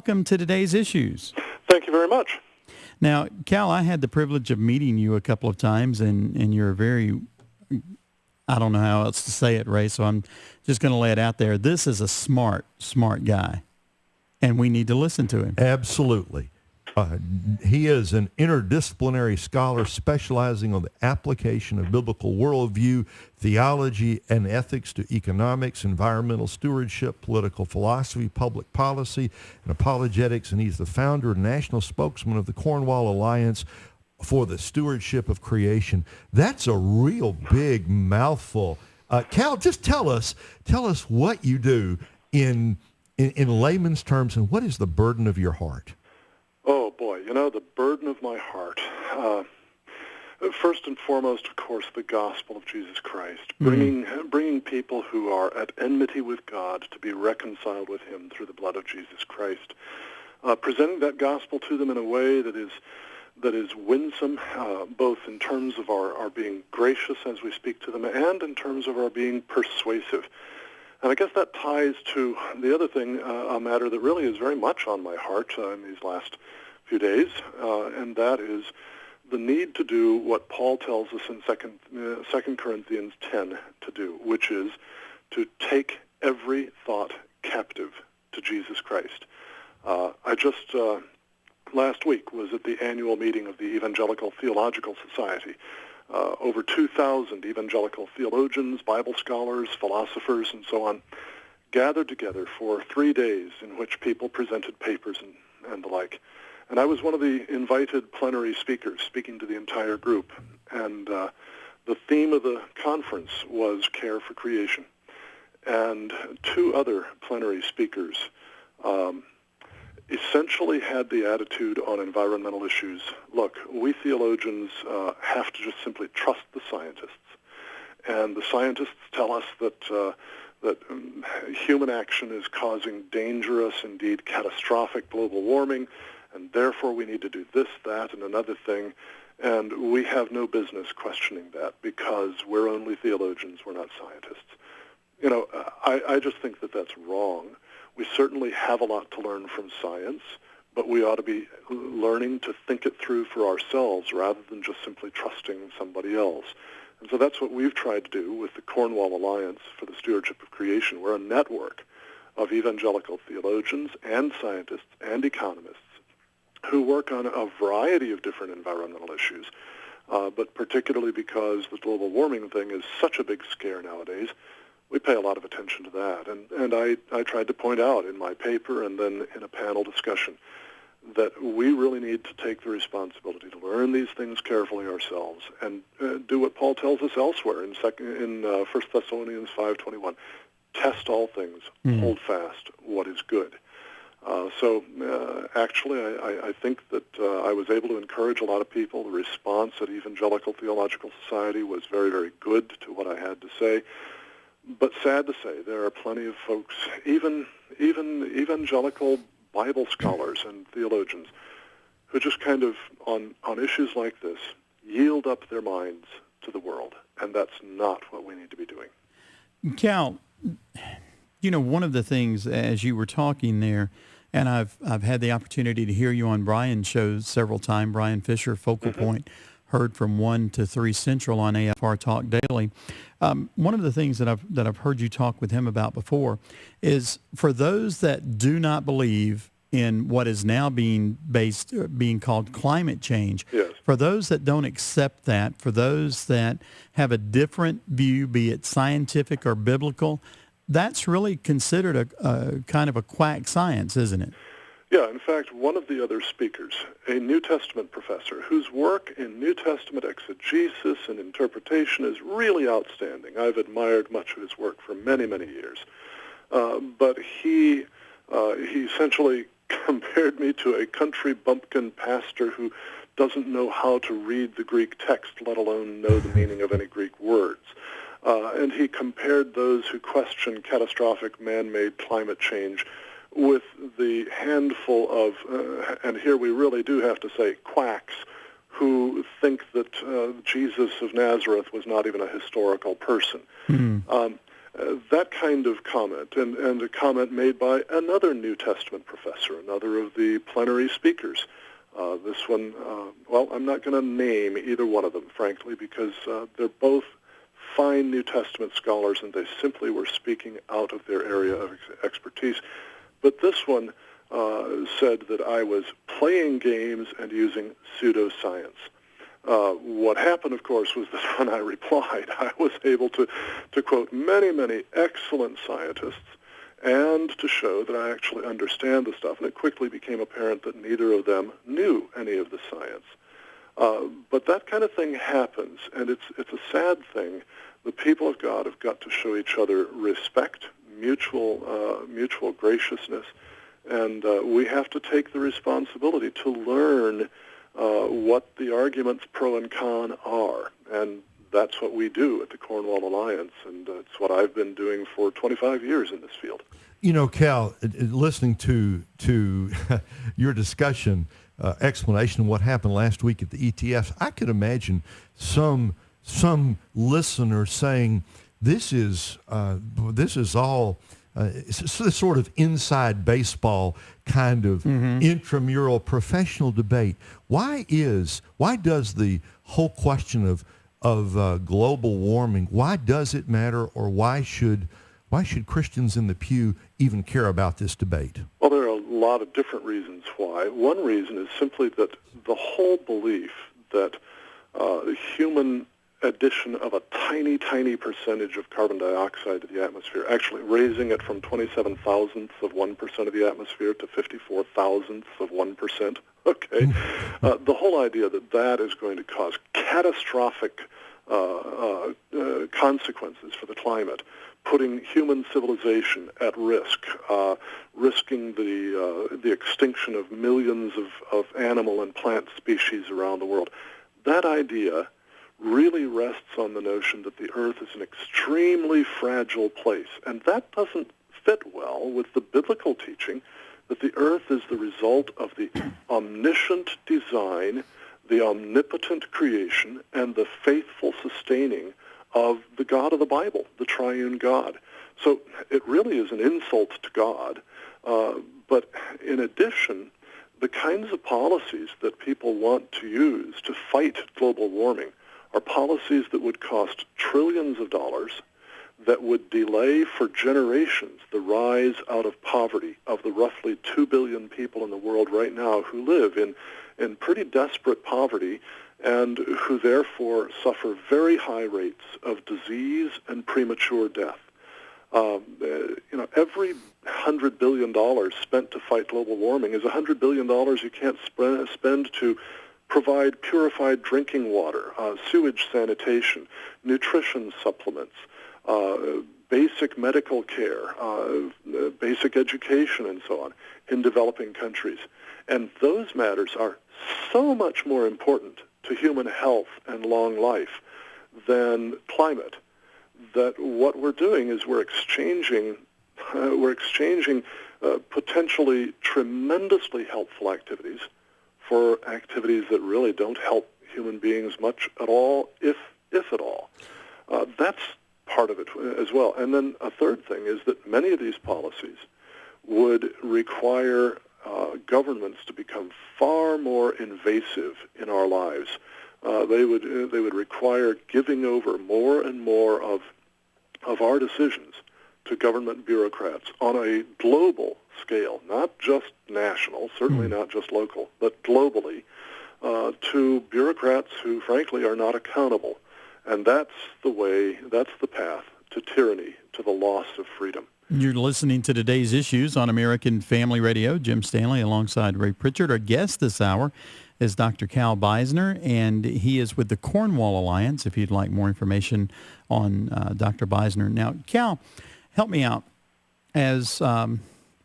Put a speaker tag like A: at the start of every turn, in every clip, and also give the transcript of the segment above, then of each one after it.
A: welcome to today's issues.
B: Thank you very much.
A: Now, Cal, I had the privilege of meeting you a couple of times, and you're very, I don't know how else to say it, Ray, so I'm just going to lay it out there. This is a smart guy, and we need to listen to him.
C: Absolutely. He is an interdisciplinary scholar specializing on the application of biblical worldview, theology, and ethics to economics, environmental stewardship, political philosophy, public policy, and apologetics. And he's the founder and national spokesman of the Cornwall Alliance for the Stewardship of Creation. That's a real big mouthful. Cal, just tell us what you do in layman's terms, and what is the burden of your heart?
B: Oh, boy, the burden of my heart. First and foremost, of course, the gospel of Jesus Christ, bringing people who are at enmity with God to be reconciled with him through the blood of Jesus Christ, presenting that gospel to them in a way that is winsome, both in terms of our being gracious as we speak to them and in terms of our being persuasive. And I guess that ties to the other thing, a matter that really is very much on my heart in these last few days, and that is the need to do what Paul tells us in 2 Corinthians 10 to do, which is to take every thought captive to Jesus Christ. I just last week was at the annual meeting of the Evangelical Theological Society. Over 2,000 evangelical theologians, Bible scholars, philosophers, and so on gathered together for 3 days in which people presented papers and the like. And I was one of the invited plenary speakers speaking to the entire group. And the theme of the conference was care for creation. And two other plenary speakers essentially had the attitude on environmental issues, look, we theologians have to just simply trust the scientists. And the scientists tell us that human action is causing dangerous, indeed catastrophic global warming, and therefore we need to do this, that, and another thing. And we have no business questioning that because we're only theologians, we're not scientists. I just think that that's wrong. We certainly have a lot to learn from science, but we ought to be learning to think it through for ourselves rather than just simply trusting somebody else. And so that's what we've tried to do with the Cornwall Alliance for the Stewardship of Creation. We're a network of evangelical theologians and scientists and economists who work on a variety of different environmental issues, but particularly because the global warming thing is such a big scare nowadays, we pay a lot of attention to that. And I tried to point out in my paper and then in a panel discussion that we really need to take the responsibility to learn these things carefully ourselves and do what Paul tells us elsewhere in 1 Thessalonians 5:21. Test all things, hold fast what is good. Actually, I think that I was able to encourage a lot of people. The response at Evangelical Theological Society was very, very good to what I had to say. But sad to say, there are plenty of folks, even evangelical Bible scholars and theologians, who just kind of, on issues like this, yield up their minds to the world. And that's not what we need to be doing.
A: Cal, one of the things, as you were talking there, and I've had the opportunity to hear you on Brian's shows several times, Brian Fisher, Focal Point, heard from 1 to 3 Central on AFR Talk Daily. One of the things that I've heard you talk with him about before is for those that do not believe in what is now being called climate change,
B: yes.
A: For those that don't accept that, for those that have a different view, be it scientific or biblical, that's really considered a kind of a quack science, isn't it?
B: Yeah, in fact, one of the other speakers, a New Testament professor whose work in New Testament exegesis and interpretation is really outstanding. I've admired much of his work for many, many years. But he essentially compared me to a country bumpkin pastor who doesn't know how to read the Greek text, let alone know the meaning of any Greek words. And he compared those who question catastrophic man-made climate change with the handful of, and here we really do have to say, quacks who think that Jesus of Nazareth was not even a historical person. And That kind of comment, and a comment made by another New Testament professor, another of the plenary speakers. This one, well, I'm not going to name either one of them, frankly, because they're both fine New Testament scholars, and they simply were speaking out of their area of expertise. But this one said that I was playing games and using pseudoscience. What happened, of course, was that when I replied, I was able to quote many, many excellent scientists and to show that I actually understand the stuff. And it quickly became apparent that neither of them knew any of the science. But that kind of thing happens, and it's a sad thing. The people of God have got to show each other respect, mutual graciousness, and we have to take the responsibility to learn what the arguments pro and con are, and that's what we do at the Cornwall Alliance, and it's what I've been doing for 25 years in this field.
C: You know, Cal, listening to your discussion, explanation of what happened last week at the ETFs, I could imagine some listener saying, "This is all." It's this sort of inside baseball kind of intramural professional debate. Why does the whole question of global warming, why does it matter, or why should Christians in the pew even care about this debate?
B: Well, there are a lot of different reasons why. One reason is simply that the whole belief that the human addition of a tiny, tiny percentage of carbon dioxide to the atmosphere, actually raising it from 27 thousandths of 1% of the atmosphere to 54 thousandths of 1%, okay? The whole idea that is going to cause catastrophic consequences for the climate, putting human civilization at risk, risking the extinction of millions of animal and plant species around the world. That idea really rests on the notion that the earth is an extremely fragile place, and that doesn't fit well with the biblical teaching that the earth is the result of the omniscient design, the omnipotent creation, and the faithful sustaining of the God of the Bible, the triune God. So it really is an insult to God, but in addition, the kinds of policies that people want to use to fight global warming are policies that would cost trillions of dollars, that would delay for generations the rise out of poverty of the roughly 2 billion people in the world right now who live in pretty desperate poverty and who therefore suffer very high rates of disease and premature death. Every $100 billion spent to fight global warming is $100 billion you can't spend to provide purified drinking water, sewage sanitation, nutrition supplements, basic medical care, basic education, and so on in developing countries. And those matters are so much more important to human health and long life than climate, that what we're doing is we're exchanging potentially tremendously helpful activities for activities that really don't help human beings much at all, if at all. That's part of it as well. And then a third thing is that many of these policies would require governments to become far more invasive in our lives. They would require giving over more and more of our decisions to government bureaucrats on a global scale, not just national, certainly not just local, but globally, to bureaucrats who, frankly, are not accountable. And that's the path to tyranny, to the loss of freedom.
A: You're listening to today's issues on American Family Radio. Jim Stanley alongside Ray Pritchard. Our guest this hour is Dr. Cal Beisner, and he is with the Cornwall Alliance, if you'd like more information on Dr. Beisner. Now, Cal, help me out. As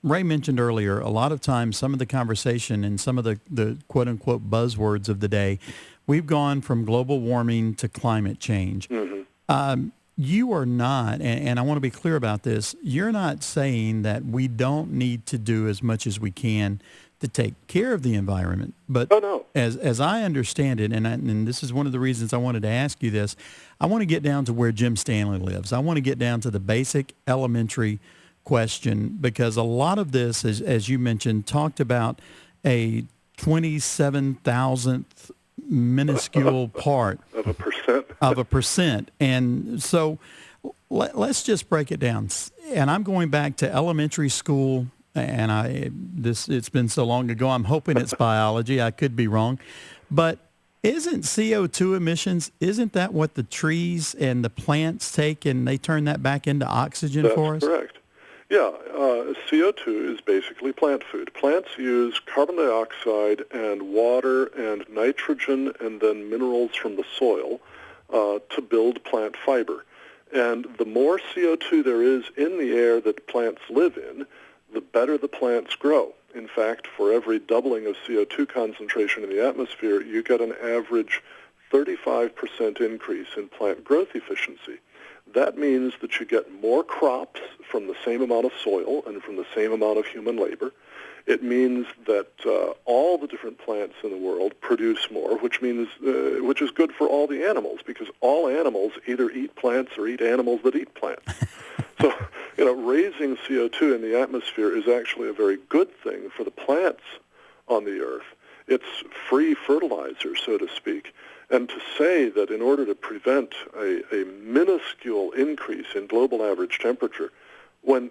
A: Ray mentioned earlier, a lot of times some of the conversation and some of the quote-unquote buzzwords of the day, we've gone from global warming to climate change. Mm-hmm. You are not, and I want to be clear about this, you're not saying that we don't need to do as much as we can to take care of the environment. But
B: Oh, no.
A: as I understand it, and this is one of the reasons I wanted to ask you this, I want to get down to where Jim Stanley lives. I want to get down to the basic elementary question, because a lot of this, as you mentioned, talked about a 27,000th minuscule part
B: Of a percent.
A: of a percent. And so let's just break it down. And I'm going back to elementary school, and it's been so long ago, I'm hoping it's biology. I could be wrong. But isn't CO2 emissions, isn't that what the trees and the plants take, and they turn that back into oxygen for us?
B: That's correct. Yeah, CO2 is basically plant food. Plants use carbon dioxide and water and nitrogen and then minerals from the soil to build plant fiber. And the more CO2 there is in the air that plants live in, the better the plants grow. In fact, for every doubling of CO2 concentration in the atmosphere, you get an average 35% increase in plant growth efficiency. That means that you get more crops from the same amount of soil and from the same amount of human labor. It means that all the different plants in the world produce more, which is good for all the animals, because all animals either eat plants or eat animals that eat plants. So, raising CO2 in the atmosphere is actually a very good thing for the plants on the Earth. It's free fertilizer, so to speak. And to say that in order to prevent a minuscule increase in global average temperature, when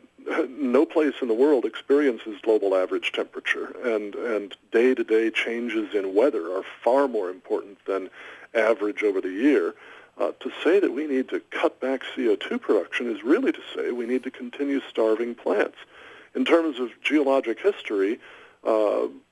B: no place in the world experiences global average temperature, and day-to-day changes in weather are far more important than average over the year, to say that we need to cut back CO2 production is really to say we need to continue starving plants. In terms of geologic history,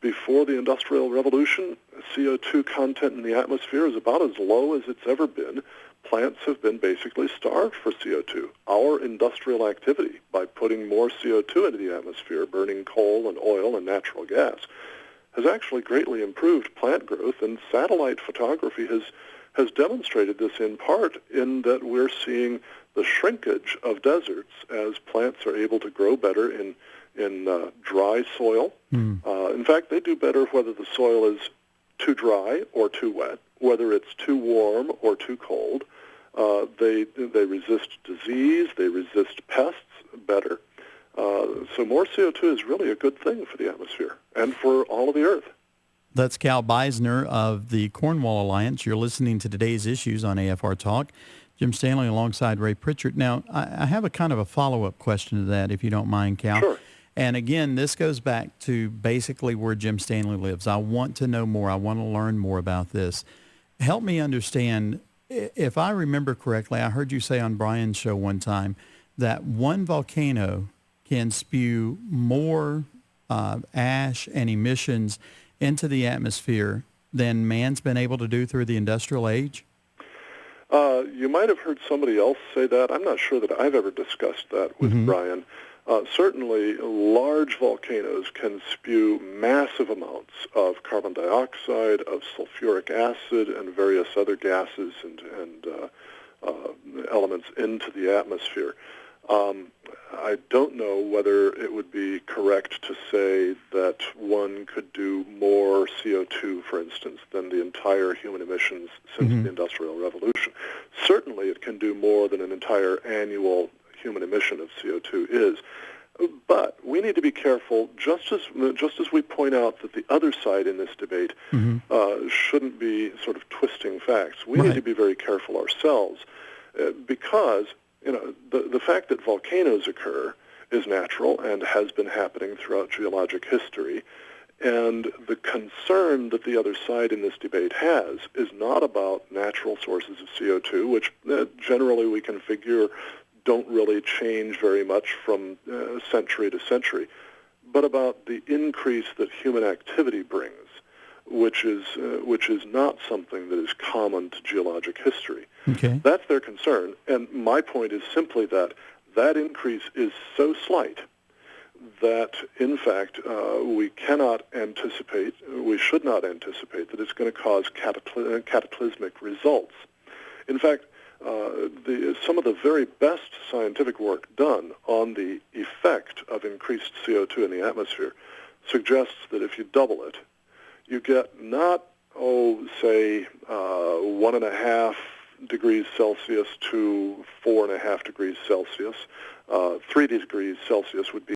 B: before the Industrial Revolution, CO2 content in the atmosphere is about as low as it's ever been. Plants have been basically starved for CO2. Our industrial activity, by putting more CO2 into the atmosphere, burning coal and oil and natural gas, has actually greatly improved plant growth, and satellite photography has demonstrated this in part in that we're seeing the shrinkage of deserts as plants are able to grow better in dry soil. In fact, they do better whether the soil is too dry or too wet, whether it's too warm or too cold. They resist disease, they resist pests better. So more CO2 is really a good thing for the atmosphere and for all of the Earth.
A: That's Cal Beisner of the Cornwall Alliance. You're listening to today's issues on AFR Talk. Jim Stanley alongside Ray Pritchard. Now, I have a kind of a follow-up question to that, if you don't mind, Cal.
B: Sure.
A: And again, this goes back to basically where Jim Stanley lives. I want to know more. I want to learn more about this. Help me understand, if I remember correctly, I heard you say on Brian's show one time that one volcano can spew more ash and emissions into the atmosphere than man's been able to do through the industrial age?
B: You might have heard somebody else say that. I'm not sure that I've ever discussed that with Brian. Certainly, large volcanoes can spew massive amounts of carbon dioxide, of sulfuric acid, and various other gases and elements into the atmosphere. I don't know whether it would be correct to say that one could do more CO2, for instance, than the entire human emissions since the Industrial Revolution. Certainly it can do more than an entire annual human emission of CO2 is. But we need to be careful, just as we point out that the other side in this debate shouldn't be sort of twisting facts. We need to be very careful ourselves because the fact that volcanoes occur is natural and has been happening throughout geologic history. And the concern that the other side in this debate has is not about natural sources of CO2, which generally we can figure don't really change very much from century to century, but about the increase that human activity brings, which is not something that is common to geologic history.
A: Okay.
B: That's their concern, and my point is simply that increase is so slight that, in fact, we cannot anticipate, we should not anticipate that it's going to cause cataclysmic results. In fact, some of the very best scientific work done on the effect of increased CO2 in the atmosphere suggests that if you double it, you get not, say, 1.5 degrees Celsius to 4.5 degrees Celsius. 3 degrees Celsius would be